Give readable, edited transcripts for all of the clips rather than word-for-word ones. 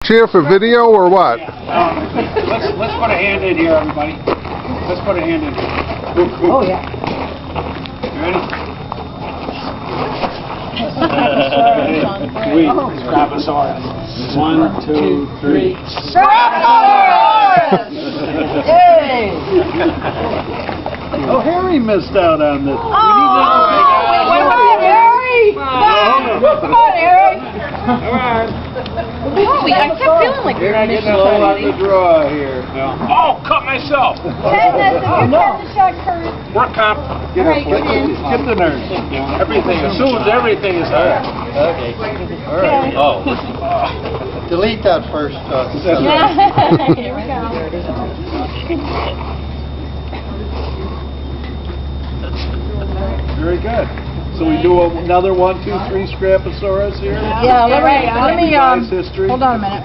chair for video or what? Let's put a hand in here, everybody. Let's put a hand in here. Oh, yeah. You ready? Scrapasorus. 1, 2, 3. Scrapasorus! Yay! Oh, Harry missed out on this. Oh, come on, Harry! Come on, Harry! Wait, I kept feeling like we were missing Slow on the something. draw here. Oh, cut myself. Work comp. Get the nurse. Everything assumes everything is there. Okay. All right. Oh. Delete that first. Here we go. Very good. So we do another 1, 2, 3 Scrapasorus here? Yeah, let me, History. hold on a minute.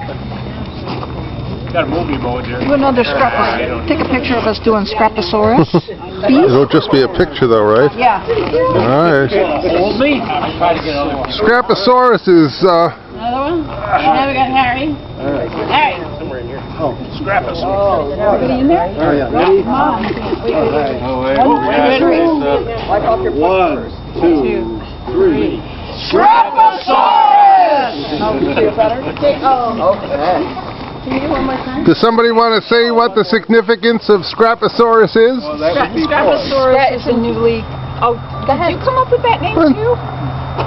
Got a movie mode here. Do another Scrapasorus. Take a picture of us doing Scrapasorus. It'll just be a picture though, right? Yeah. Alright. Hold me. Scrapasorus is, Another one? Now we got Harry. Harry. Somewhere in here. Oh, Scrapasorus. Everybody in there? Oh, yeah. Ready? Come on. Wipe off your 1, 2, 3. Scrapasorus! Okay. Can you do one more time? does somebody want to say what the significance of Scrapasorus is? Well, that would be Scrapasorus is a newly... Oh, go ahead. Did you come up with that name too?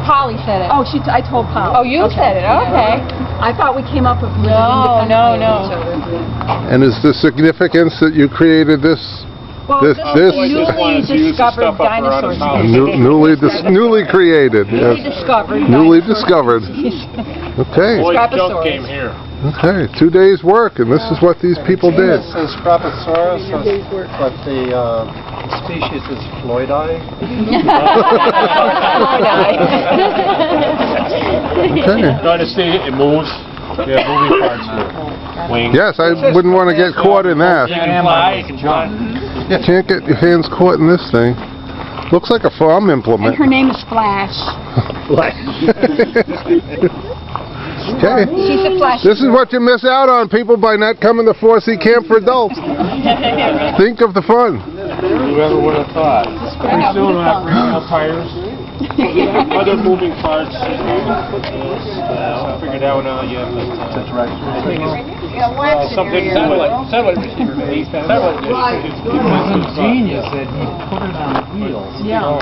Polly said it. Oh, I told Polly. Oh, you said it. Okay. I thought we came up with it No. And is the significance that you created this? Well, This- this this- is newly discovered dinosaurs. Newly created. Newly Yes. discovered. Newly dinosaurs. discovered. Okay. Boy, Scrapasorus. Joke came here. Okay. 2 days work, and this is what these people did. This is Scrapasorus, but the species is Floydii. Okay. Trying to see it moves. Yeah, moving parts here. Wings. Yes, I wouldn't want to get caught in that. You can fly, you can jump. You can't get your hands caught in this thing. Looks like a farm implement. Her name is Flash. Okay. She's a Flash. This is what you miss out on, people, by not coming to 4C Camp for Adults. Think of the fun. Whoever would have thought. Pretty soon we'll have bringing out tires. Other moving parts. I figured that one out yet, but that's right. Something satellite receiver. Satellite dish. It was a genius that he put it on wheels. Yeah.